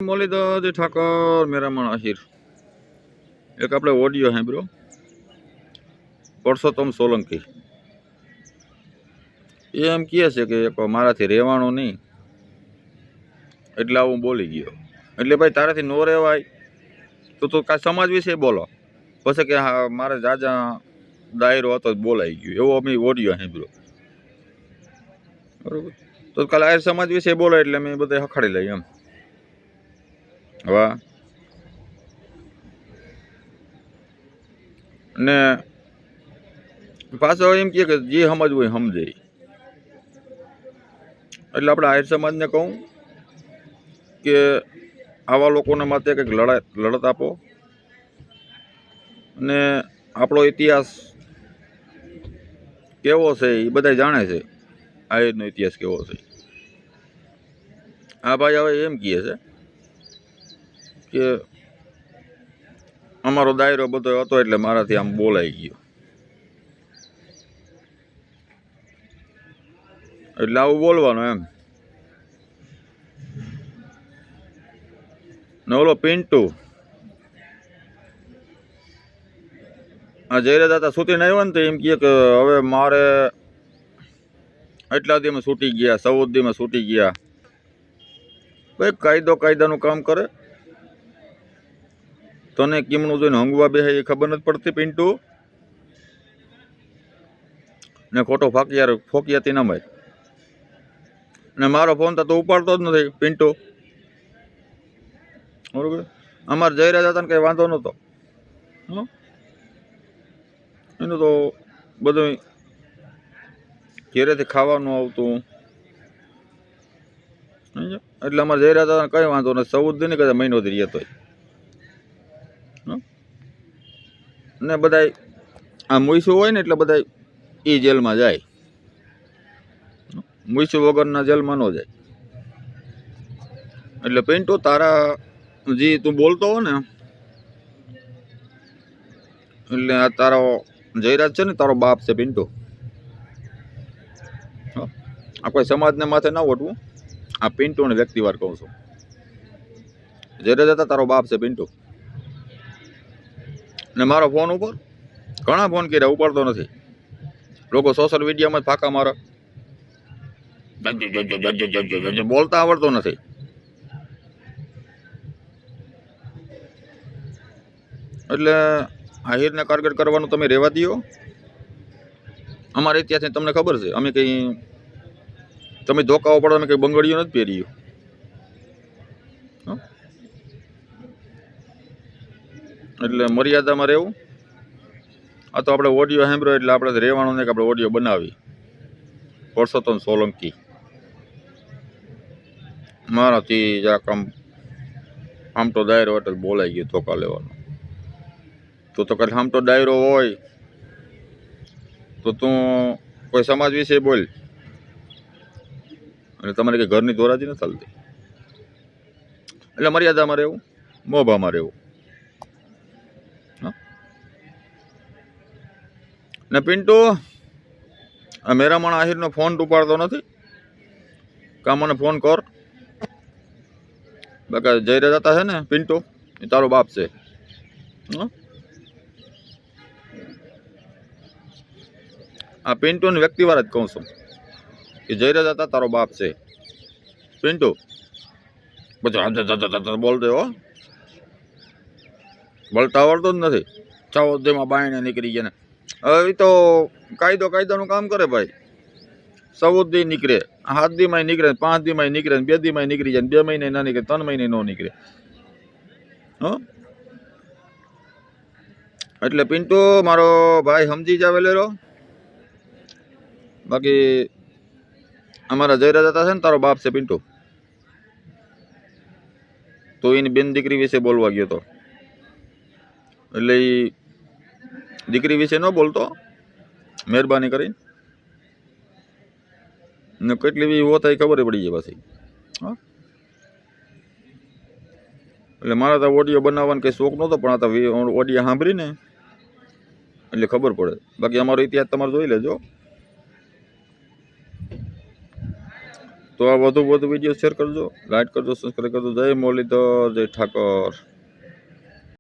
મોલીદાજી ઠાકર મેરામણ આહિર એક આપણે ઓડિયો સાંભળ્યો પરસોત્તમ સોલંકી એ એમ કહે છે કે મારાથી રહેવાનું નહીં એટલે હું બોલી ગયો. એટલે ભાઈ તારાથી નો રહેવાય તો તું કાંઈ સમાજ વિશે બોલો. પછી કે હા મારે જાજા દાયરો હતો જ બોલાઈ ગયો એવો અમે ઓડિયો સાંભળ્યો. બરોબર, તો કાલે આયર સમાજ વિશે બોલો એટલે મેં બધા હખાડી લઈ એમ. વાહ. ને પાછો એમ કે જે સમજવું હોય સમજે. એટલે આપણે આહિર સમાજને કહું કે આવા લોકોના માટે કંઈક લડત આપો ને આપણો ઇતિહાસ કેવો છે એ બધા જાણે છે. આહિરનો ઇતિહાસ કેવો છે. આ ભાઈ હવે એમ કહે છે કે અમારો દાયરો બધો હતો એટલે મારાથી આમ બોલાઈ ગયો. એટલે આવું બોલવાનું એમ. ને ઓલો પિન્ટુ આ જયરા દાતા સૂતીને આવ્યો ને તો એમ કહે કે હવે મારે એટલા દીમાં છૂટી ગયા, 14 દીમાં છૂટી ગયા. ભાઈ કાયદાનું કામ કરે. તને કેમનું જોઈને હંગવા બે એ ખબર નથી પડતી પિન્ટુ. ને ખોટો ફોકિયાતી ના ભાઈ. ને મારો ફોન તો ઉપાડતો જ નથી પિન્ટુ. બરોબર, અમારે જયરાજ હતા ને કઈ વાંધો નહોતો. એનું તો બધું ઘેરેથી ખાવાનું આવતું એટલે અમારે જયરાજ હતા કઈ વાંધો નથી. 14 દી ને કદાચ મહિનો દી રહેતો. ને બધા આ મુઈસું હોય ને એટલે બધા એ જેલમાં જાય. મુઈસું વગરના જેલમાં ન જાય. એટલે પિન્ટુ તારા જે તું બોલતો હો ને એટલે આ તારો જયરાજ છે ને તારો બાપ છે પિન્ટુ. આ કોઈ સમાજને માથે ના ઓઢવું. આ પિન્ટુને વ્યક્તિવાર કહું છું. જયરાજ હતા તારો બાપ છે પિન્ટુ. ને મારો ફોન ઉપર ઘણા ફોન કર્યા, ઉપાડતો નથી. લોકો સોશિયલ મીડિયામાં જ ફાંકા મારે. બોલતા આવડતો નથી. એટલે આહિરને ટાર્ગેટ કરવાનું તમે રહેવા દો. અમારા ઇતિહાસની તમને ખબર છે. અમે કંઈ તમે ધોકાઓ પડો અમે કંઈ બંગડીઓ નથી પહેર્યું. એટલે મર્યાદામાં રહેવું. આ તો આપણે ઓડિયો સાંભળ્યો એટલે આપણે રહેવાનું નહીં કે આપણે ઓડિયો બનાવી. પરસોત્તમ સોલંકી મારાથી જરાક આમ તો દાયરો એટલે બોલાઈ ગયો ધોકા લેવાનો. તો કાલે આમ તો દાયરો હોય તો તું કોઈ સમાજ વિશે બોલ. અને તમારે કંઈ ઘરની ધોરાજી નથી ચાલતી. એટલે મર્યાદામાં રહેવું, મોભામાં રહેવું. ને પિન્ટુ આ મેરામણ આહિરનો ફોન ઉપાડતો નથી. કા મને ફોન કર. બાકી જયરાજ હતા છે ને પિન્ટુ એ તારો બાપ છે. આ પિન્ટુને વ્યક્તિવાર જ કહું છું કે જયરાજ હતા તારો બાપ છે પિન્ટુ. પછી બોલ દે હો. બોલતા આવડતું જ નથી. 14 દીમાં બાયણે નીકળી ગયા ને. હવે તો કાયદાનું કામ કરે ભાઈ. 14 દી નીકળે, 7 દીમાં નીકળે, 5 દીમાં નીકળે, 2 દીમાં નીકળી જાય, 2 મહિને ના નીકળે, 3 મહિને ન નીકળે. એટલે પિન્ટુ મારો ભાઈ સમજી જાવે લેરો. બાકી અમારા જયરાજ હતા છે ને તારો બાપ છે પિન્ટુ. તો એની બેન દીકરી વિશે બોલવા ગયો હતો. એટલે એ દીકરી વિશે ન બોલતો મહેરબાની કરીને. ને કેટલી બી હોતા એ ખબર પડી જાય પાછી. એટલે મારા તો ઓડિયો બનાવવાનો કંઈ શોખ નહોતો પણ આ તો ઓડિયો સાંભળીને એટલે ખબર પડે. બાકી અમારો ઇતિહાસ તમારે જોઈ લેજો. તો આ વધુ વિડીયો શેર કરજો, લાઈક કરજો, સબસ્ક્રાઈબ કરજો. જય મુરલીધર, જય ઠાકર.